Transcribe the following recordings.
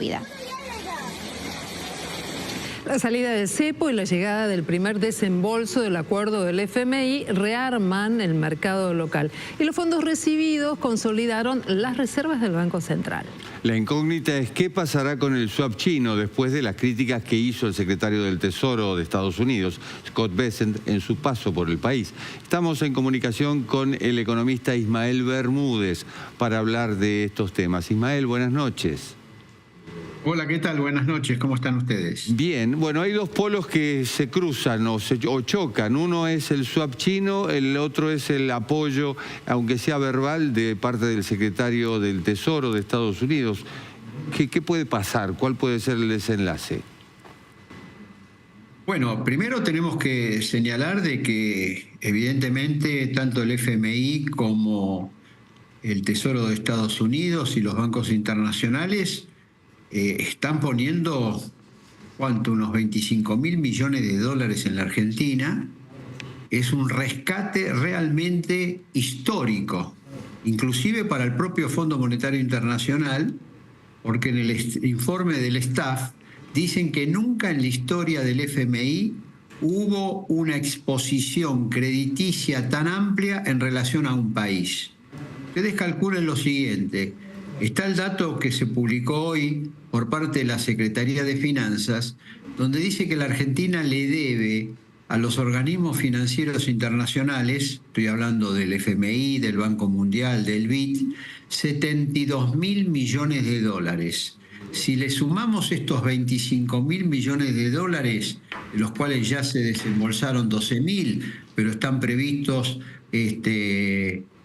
vida. La salida del cepo y la llegada del primer desembolso del acuerdo del FMI rearman el mercado local y los fondos recibidos consolidaron las reservas del Banco Central. La incógnita es qué pasará con el swap chino después de las críticas que hizo el secretario del Tesoro de Estados Unidos, Scott Bessent, en su paso por el país. Estamos en comunicación con el economista Ismael Bermúdez para hablar de estos temas. Ismael, buenas noches. Hola, ¿qué tal? Buenas noches, ¿cómo están ustedes? Bien, bueno, hay dos polos que se cruzan o chocan. Uno es el swap chino, el otro es el apoyo, aunque sea verbal, de parte del secretario del Tesoro de Estados Unidos. ¿Qué puede pasar? ¿Cuál puede ser el desenlace? Bueno, primero tenemos que señalar de que evidentemente tanto el FMI como el Tesoro de Estados Unidos y los bancos internacionales están poniendo, ¿cuánto? Unos 25.000 millones de dólares en la Argentina. Es un rescate realmente histórico, inclusive para el propio Fondo Monetario Internacional, porque en el informe del staff dicen que nunca en la historia del FMI hubo una exposición crediticia tan amplia en relación a un país. Ustedes calculen lo siguiente. Está el dato que se publicó hoy por parte de la Secretaría de Finanzas, donde dice que la Argentina le debe a los organismos financieros internacionales, estoy hablando del FMI, del Banco Mundial, del BID, 72.000 millones de dólares. Si le sumamos estos 25.000 millones de dólares, de los cuales ya se desembolsaron 12.000, pero están previstos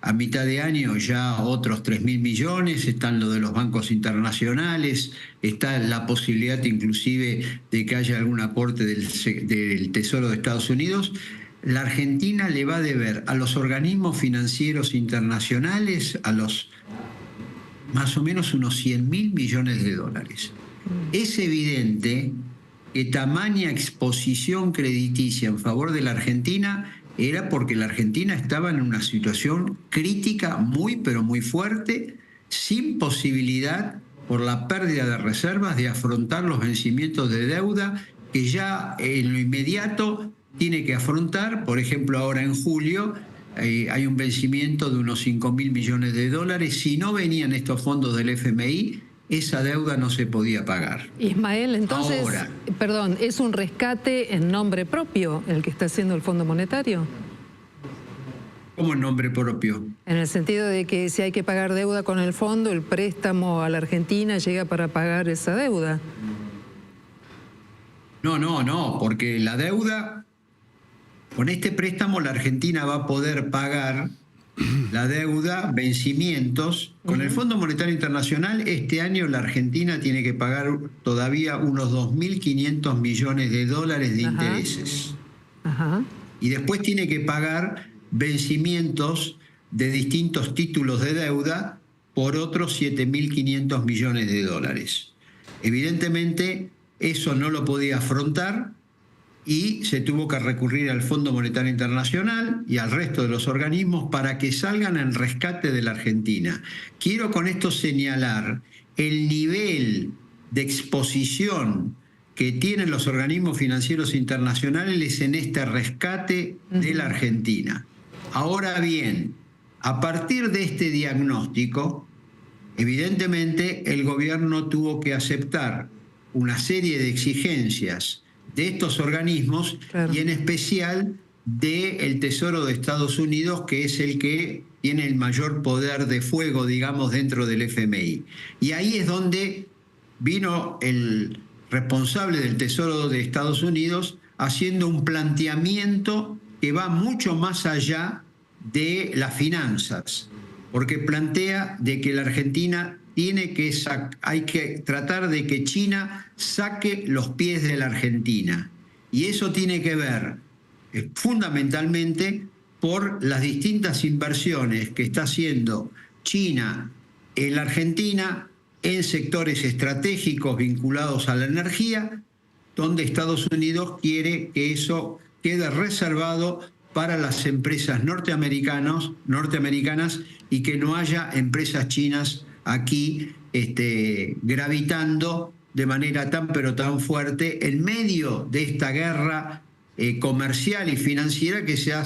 a mitad de año ya otros 3.000 millones, están lo de los bancos internacionales, está la posibilidad inclusive de que haya algún aporte del Tesoro de Estados Unidos. La Argentina le va a deber a los organismos financieros internacionales, a los más o menos unos 100.000 millones de dólares. Es evidente que tamaña exposición crediticia en favor de la Argentina era porque la Argentina estaba en una situación crítica muy, pero muy fuerte, sin posibilidad, por la pérdida de reservas, de afrontar los vencimientos de deuda que ya en lo inmediato tiene que afrontar. Por ejemplo, ahora en julio hay un vencimiento de unos 5.000 millones de dólares. Si no venían estos fondos del FMI, esa deuda no se podía pagar. Ismael, entonces, ahora, perdón, ¿es un rescate en nombre propio el que está haciendo el Fondo Monetario? ¿Cómo en nombre propio? En el sentido de que si hay que pagar deuda con el fondo, el préstamo a la Argentina llega para pagar esa deuda. No, porque la deuda, con este préstamo la Argentina va a poder pagar la deuda, vencimientos. Con el Fondo Monetario Internacional, este año la Argentina tiene que pagar todavía unos 2.500 millones de dólares de intereses. Y después tiene que pagar vencimientos de distintos títulos de deuda por otros 7.500 millones de dólares. Evidentemente, eso no lo podía afrontar y se tuvo que recurrir al Fondo Monetario Internacional y al resto de los organismos para que salgan en rescate de la Argentina. Quiero con esto señalar el nivel de exposición que tienen los organismos financieros internacionales en este rescate de la Argentina. Ahora bien, a partir de este diagnóstico, evidentemente el gobierno tuvo que aceptar una serie de exigencias de estos organismos, claro, y en especial del Tesoro de Estados Unidos, que es el que tiene el mayor poder de fuego, digamos, dentro del FMI. Y ahí es donde vino el responsable del Tesoro de Estados Unidos haciendo un planteamiento que va mucho más allá de las finanzas, porque plantea de que la Argentina hay que tratar de que China saque los pies de la Argentina. Y eso tiene que ver fundamentalmente por las distintas inversiones que está haciendo China en la Argentina en sectores estratégicos vinculados a la energía, donde Estados Unidos quiere que eso quede reservado para las empresas norteamericanas y que no haya empresas chinas aquí gravitando de manera tan pero tan fuerte en medio de esta guerra comercial y financiera que se ha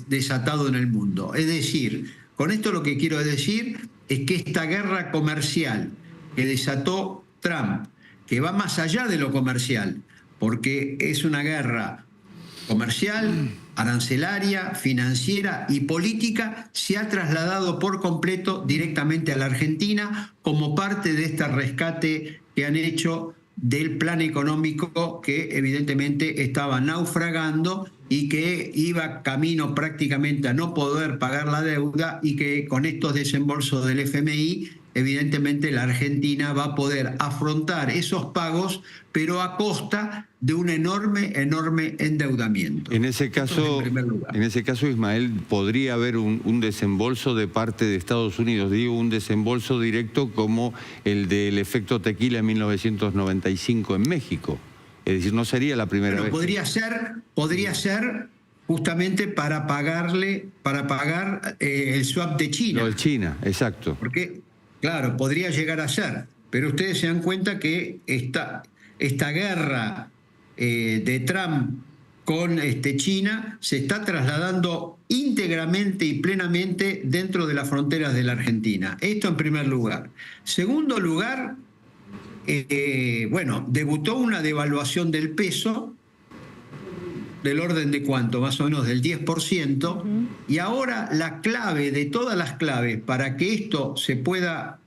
desatado en el mundo. Es decir, con esto lo que quiero decir es que esta guerra comercial que desató Trump, que va más allá de lo comercial, porque es una guerra comercial, arancelaria, financiera y política, se ha trasladado por completo directamente a la Argentina como parte de este rescate que han hecho del plan económico que evidentemente estaba naufragando y que iba camino prácticamente a no poder pagar la deuda, y que con estos desembolsos del FMI evidentemente la Argentina va a poder afrontar esos pagos, pero a costa de un enorme endeudamiento. En ese caso, Ismael, ¿podría haber un desembolso de parte de Estados Unidos? Digo, un desembolso directo como el del efecto tequila en 1995 en México. Es decir, no sería la primera vez. Podría ser justamente para pagar el swap de China. Lo de China, exacto. Porque, claro, podría llegar a ser. Pero ustedes se dan cuenta que esta guerra de Trump con China se está trasladando íntegramente y plenamente dentro de las fronteras de la Argentina. Esto en primer lugar. Segundo lugar, debutó una devaluación del peso del orden de ¿cuánto? Más o menos del 10%, y ahora la clave de todas las claves para que esto se pueda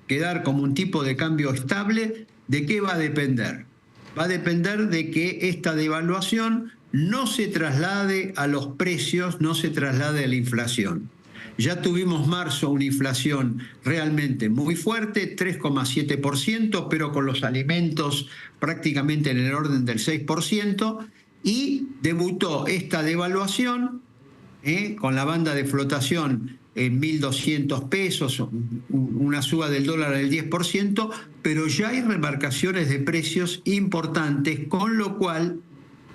quedar como un tipo de cambio estable, ¿de qué va a depender? Va a depender de que esta devaluación no se traslade a los precios, no se traslade a la inflación. Ya tuvimos marzo una inflación realmente muy fuerte, 3,7%, pero con los alimentos prácticamente en el orden del 6%, y debutó esta devaluación con la banda de flotación en 1.200 pesos, una suba del dólar del 10%, pero ya hay remarcaciones de precios importantes, con lo cual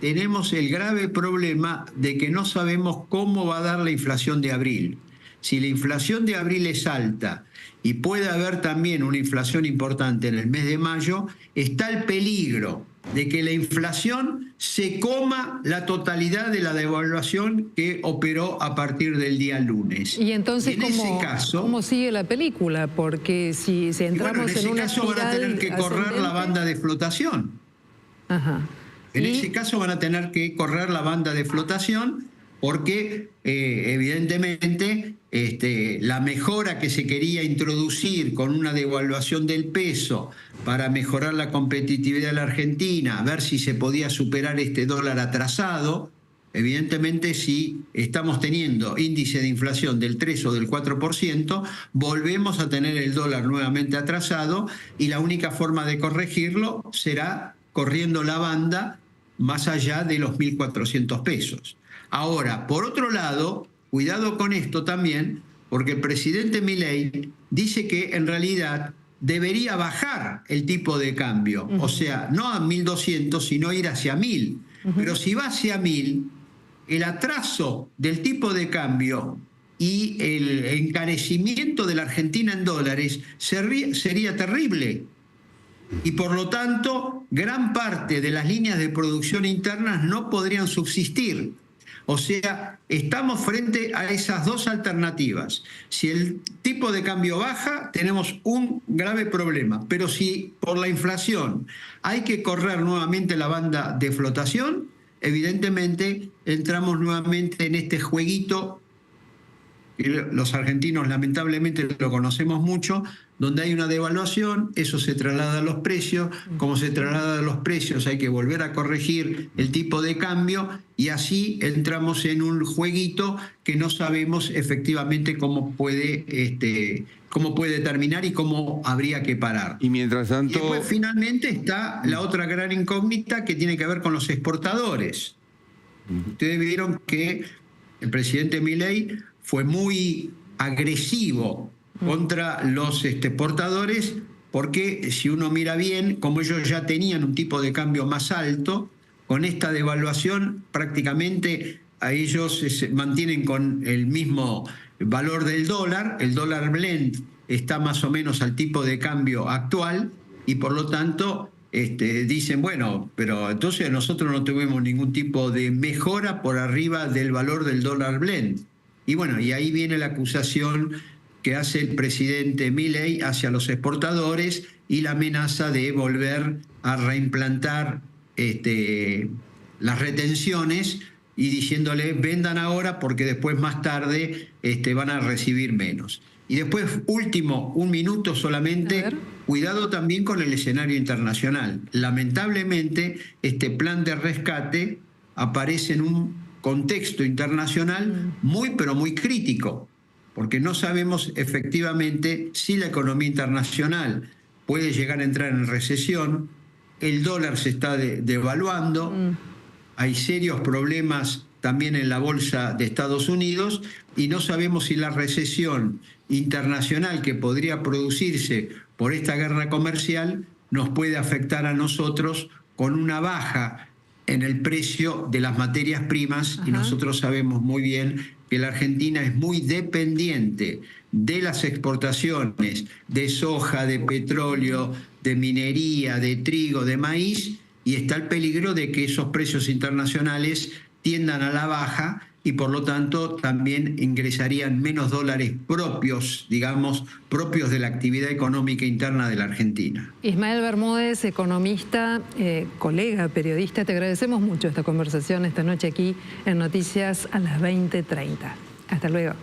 tenemos el grave problema de que no sabemos cómo va a dar la inflación de abril. Si la inflación de abril es alta y puede haber también una inflación importante en el mes de mayo, está el peligro de que la inflación se coma la totalidad de la devaluación que operó a partir del día lunes. Y entonces, ¿cómo sigue la película? Porque si entramos en una caso van a tener que correr la banda de flotación. Ajá. En ese caso van a tener que correr la banda de flotación, porque evidentemente la mejora que se quería introducir con una devaluación del peso para mejorar la competitividad de la Argentina, a ver si se podía superar este dólar atrasado, evidentemente si estamos teniendo índice de inflación del 3 o del 4%, volvemos a tener el dólar nuevamente atrasado, y la única forma de corregirlo será corriendo la banda más allá de los 1.400 pesos. Ahora, por otro lado, cuidado con esto también, porque el presidente Milei dice que en realidad debería bajar el tipo de cambio, o sea, no a 1.200, sino ir hacia 1.000. Pero si va hacia 1.000, el atraso del tipo de cambio y el encarecimiento de la Argentina en dólares sería terrible. Y por lo tanto, gran parte de las líneas de producción internas no podrían subsistir. O sea, estamos frente a esas dos alternativas. Si el tipo de cambio baja, tenemos un grave problema. Pero si por la inflación hay que correr nuevamente la banda de flotación, evidentemente entramos nuevamente en este jueguito, que los argentinos lamentablemente lo conocemos mucho, donde hay una devaluación, eso se traslada a los precios, como se traslada a los precios hay que volver a corregir el tipo de cambio, y así entramos en un jueguito que no sabemos efectivamente cómo puede terminar y cómo habría que parar. Y mientras tanto... Y después finalmente está la otra gran incógnita, que tiene que ver con los exportadores. Ustedes vieron que el presidente Milei fue muy agresivo contra los exportadores, porque si uno mira bien, como ellos ya tenían un tipo de cambio más alto, con esta devaluación prácticamente a ellos se mantienen con el mismo valor del dólar. El dólar blend está más o menos al tipo de cambio actual y por lo tanto dicen, bueno, pero entonces nosotros no tuvimos ningún tipo de mejora por arriba del valor del dólar blend. Y bueno, y ahí viene la acusación que hace el presidente Milei hacia los exportadores y la amenaza de volver a reimplantar las retenciones y diciéndole vendan ahora porque después más tarde van a recibir menos. Y después, último, un minuto solamente, cuidado también con el escenario internacional. Lamentablemente, este plan de rescate aparece en un contexto internacional muy, pero muy crítico, porque no sabemos efectivamente si la economía internacional puede llegar a entrar en recesión, el dólar se está devaluando, hay serios problemas también en la bolsa de Estados Unidos y no sabemos si la recesión internacional que podría producirse por esta guerra comercial nos puede afectar a nosotros con una baja en el precio de las materias primas. Y nosotros sabemos muy bien que la Argentina es muy dependiente de las exportaciones de soja, de petróleo, de minería, de trigo, de maíz, y está el peligro de que esos precios internacionales tiendan a la baja y por lo tanto también ingresarían menos dólares propios, digamos, propios de la actividad económica interna de la Argentina. Ismael Bermúdez, economista, colega, periodista, te agradecemos mucho esta conversación esta noche aquí en Noticias a las 20:30. Hasta luego.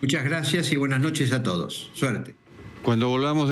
Muchas gracias y buenas noches a todos. Suerte. Cuando volvamos